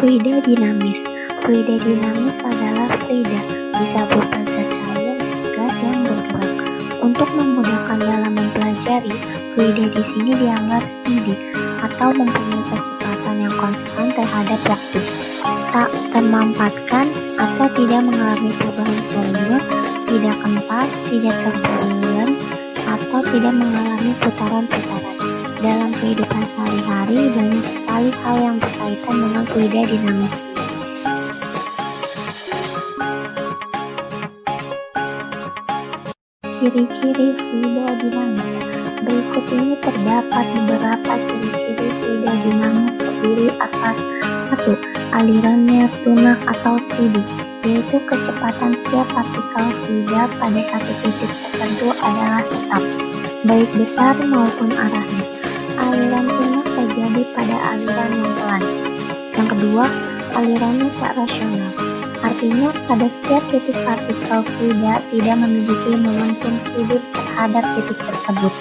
Fluida dinamis. Fluida dinamis adalah fluida bisa berupa zat cair dan gas yang bergerak. Untuk memudahkan dalam mempelajari, fluida di sini dianggap steady atau mempunyai kecepatan yang konstan terhadap waktu, tak termampatkan atau tidak mengalami perubahan volume, tidak kempas, tidak terbulan, atau tidak mengalami putaran-putaran. Dalam kehidupan sehari-hari, banyak sekali hal yang berkaitan dengan fluida dinamis. Ciri-ciri fluida dinamis. Berikut ini terdapat beberapa ciri-ciri fluida dinamis terdiri atas 1. Alirannya lunak atau steady, yaitu kecepatan setiap partikel fluida pada satu titik tertentu adalah tetap, baik besar maupun arahnya. Aliran lunak terjadi pada aliran yang pelan. Yang kedua, alirannya tak rasional. Artinya, pada setiap titik partikel fluida tidak memiliki momentum hidup terhadap titik tersebut.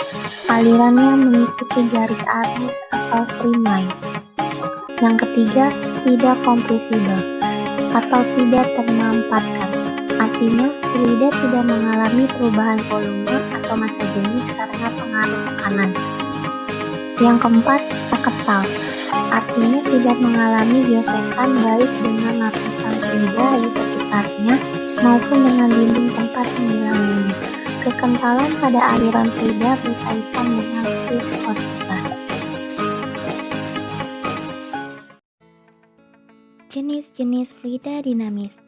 Alirannya mengikuti garis arus atau streamline. Yang ketiga, tidak kompresibel atau tidak termampatkan. Artinya, fluida tidak mengalami perubahan volume atau massa jenis karena pengaruh tekanan. Yang keempat, tak kental. Artinya tidak mengalami gesekan baik dengan lapisan fluida di sekitarnya maupun dengan dinding tempat menghilangnya. Kekentalan pada aliran fluida berkaitan dengan viskositas. Jenis-jenis fluida dinamis.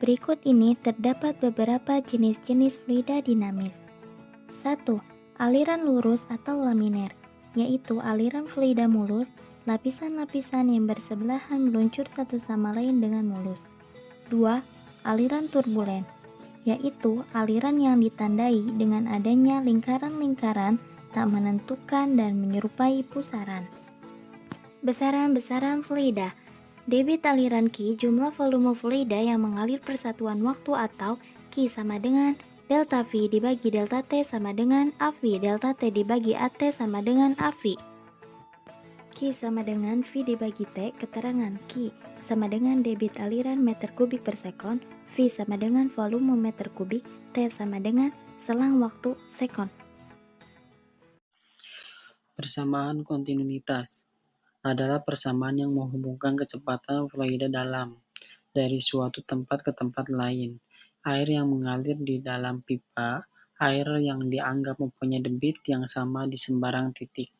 Berikut ini terdapat beberapa jenis-jenis fluida dinamis. 1. Aliran lurus atau laminer, yaitu aliran fluida mulus, lapisan-lapisan yang bersebelahan meluncur satu sama lain dengan mulus. 2. Aliran turbulen, yaitu aliran yang ditandai dengan adanya lingkaran-lingkaran tak menentukan dan menyerupai pusaran. Besaran-besaran fluida. Debit aliran Q jumlah volume fluida yang mengalir persatuan waktu atau Q sama dengan delta V dibagi delta T sama dengan AV, delta T dibagi AT sama dengan AV. Q sama dengan V dibagi T, keterangan Q sama dengan debit aliran meter kubik per sekon, V sama dengan volume meter kubik, T sama dengan selang waktu sekon. Persamaan kontinuitas adalah persamaan yang menghubungkan kecepatan fluida dalam dari suatu tempat ke tempat lain. Air yang mengalir di dalam pipa, air yang dianggap mempunyai debit yang sama di sembarang titik.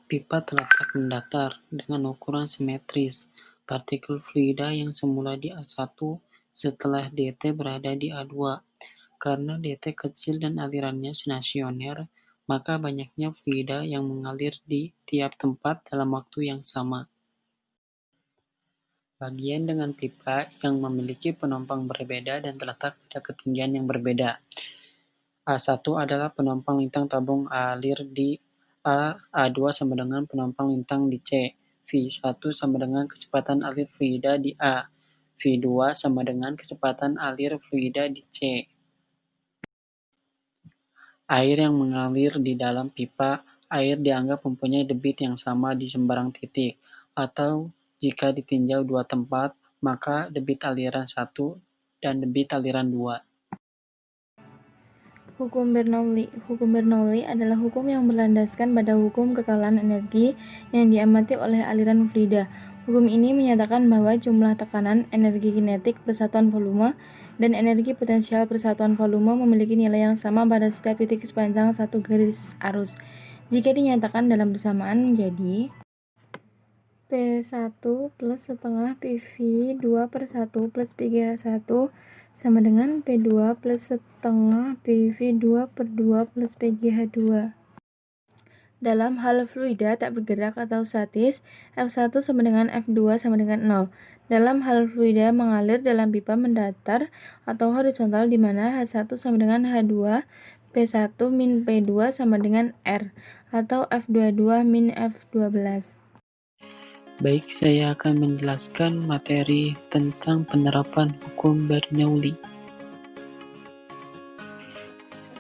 Pipa terletak mendatar dengan ukuran simetris. Partikel fluida yang semula di A1 setelah dt berada di A2. Karena dt kecil dan alirannya stasioner, maka banyaknya fluida yang mengalir di tiap tempat dalam waktu yang sama. Bagian dengan pipa yang memiliki penumpang berbeda dan terletak pada ketinggian yang berbeda. A1 adalah penumpang lintang tabung alir di A, A2 sama dengan penumpang lintang di C, V1 sama dengan kecepatan alir fluida di A, V2 sama dengan kecepatan alir fluida di C. Air yang mengalir di dalam pipa, air dianggap mempunyai debit yang sama di sembarang titik, atau jika ditinjau dua tempat, maka debit aliran 1 dan debit aliran 2. Hukum Bernoulli. Hukum Bernoulli adalah hukum yang berlandaskan pada hukum kekalan energi yang diamati oleh aliran fluida. Hukum ini menyatakan bahwa jumlah tekanan, energi kinetik persatuan volume, dan energi potensial persatuan volume memiliki nilai yang sama pada setiap titik sepanjang satu garis arus. Jika dinyatakan dalam persamaan menjadi P1 plus setengah PV 2 per 1 plus PGH1 sama dengan P2 plus setengah PV 2 per 2 plus PGH2. Dalam hal fluida tak bergerak atau statis, F1 sama dengan F2 sama dengan 0. Dalam hal fluida mengalir dalam pipa mendatar atau horizontal di mana H1 sama dengan H2, P1 min P2 sama dengan R, atau F22 min F12. Baik, saya akan menjelaskan materi tentang penerapan hukum Bernoulli.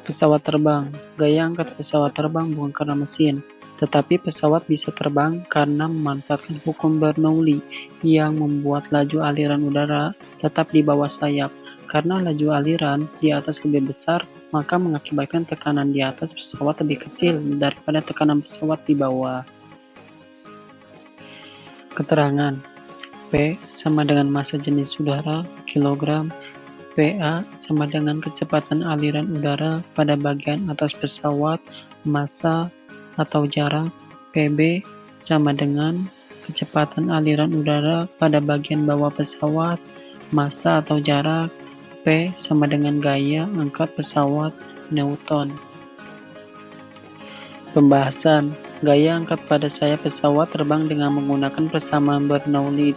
Pesawat terbang. Gaya angkat pesawat terbang bukan karena mesin, Tetapi pesawat bisa terbang karena memanfaatkan hukum Bernoulli yang membuat laju aliran udara tetap di bawah sayap. Karena laju aliran di atas lebih besar, maka mengakibatkan tekanan di atas pesawat lebih kecil daripada tekanan pesawat di bawah. Keterangan: P sama dengan massa jenis udara kilogram, PA sama dengan kecepatan aliran udara pada bagian atas pesawat, massa atau jarak, PB sama dengan kecepatan aliran udara pada bagian bawah pesawat, massa atau jarak, P sama dengan gaya angkat pesawat, Newton. Pembahasan: gaya angkat pada sayap pesawat terbang dengan menggunakan persamaan Bernoulli.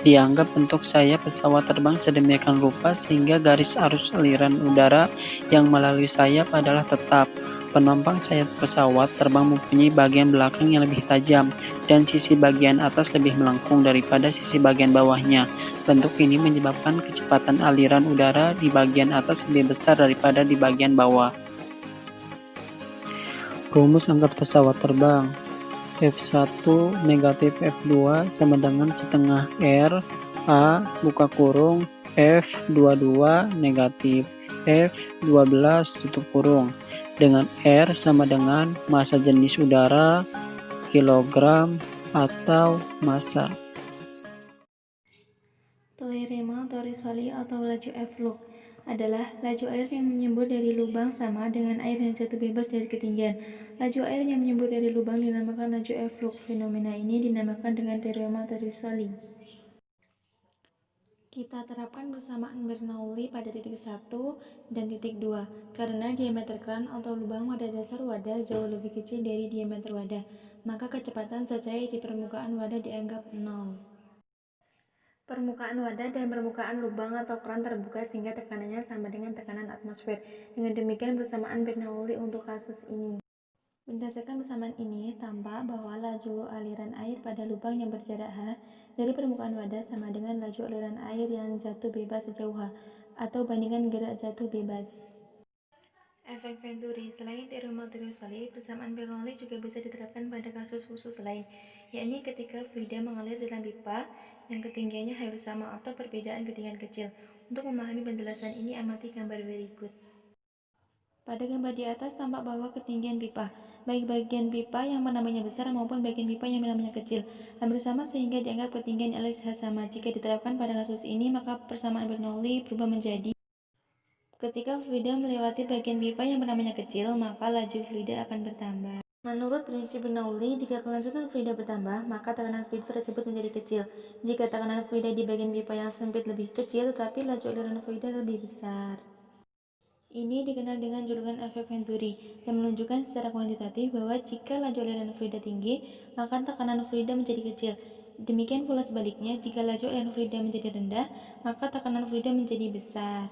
Dianggap bentuk sayap pesawat terbang sedemikian rupa sehingga garis arus aliran udara yang melalui sayap adalah tetap. Penopang sayap pesawat terbang mempunyai bagian belakang yang lebih tajam dan sisi bagian atas lebih melengkung daripada sisi bagian bawahnya. Bentuk ini menyebabkan kecepatan aliran udara di bagian atas lebih besar daripada di bagian bawah. Rumus angkat pesawat terbang: F1 negatif F2 sama dengan setengah R A buka kurung F22 negatif F12 tutup kurung, dengan R sama dengan massa jenis udara kilogram atau massa. Teorema Torricelli atau laju air flow adalah laju air yang menyembur dari lubang sama dengan air yang jatuh bebas dari ketinggian. Laju air yang menyembur dari lubang dinamakan laju air flow. Fenomena ini dinamakan dengan teorema Torricelli. Kita terapkan persamaan Bernoulli pada titik 1 dan titik 2. Karena diameter keran atau lubang pada dasar wadah jauh lebih kecil dari diameter wadah, maka kecepatan zat cair di permukaan wadah dianggap 0. Permukaan wadah dan permukaan lubang atau keran terbuka sehingga tekanannya sama dengan tekanan atmosfer. Dengan demikian persamaan Bernoulli untuk kasus ini. Berdasarkan persamaan ini, tampak bahwa laju aliran air pada lubang yang berjarak H dari permukaan wadah sama dengan laju aliran air yang jatuh bebas sejauh H, atau bandingan gerak jatuh bebas. Efek Venturi. Selain teorema Torricelli, persamaan Bernoulli juga bisa diterapkan pada kasus khusus lain, yakni ketika fluida mengalir dalam pipa yang ketinggiannya hampir sama atau perbedaan ketinggian kecil. Untuk memahami penjelasan ini, amati gambar berikut. Pada gambar di atas tampak bahwa ketinggian pipa, baik bagian pipa yang menambahnya besar maupun bagian pipa yang menambahnya kecil, hampir sama sehingga dianggap ketinggian LSH sama. Jika diterapkan pada kasus ini, maka persamaan Bernoulli berubah menjadi ketika fluida melewati bagian pipa yang bernamanya kecil, maka laju fluida akan bertambah. Menurut prinsip Bernoulli, jika kelanjutan fluida bertambah, maka tekanan fluida tersebut menjadi kecil. Jika tekanan fluida di bagian pipa yang sempit lebih kecil, tetapi laju aliran fluida lebih besar. Ini dikenal dengan julukan efek Venturi, yang menunjukkan secara kuantitatif bahwa jika laju aliran fluida tinggi, maka tekanan fluida menjadi kecil. Demikian pula sebaliknya, jika laju aliran fluida menjadi rendah, maka tekanan fluida menjadi besar.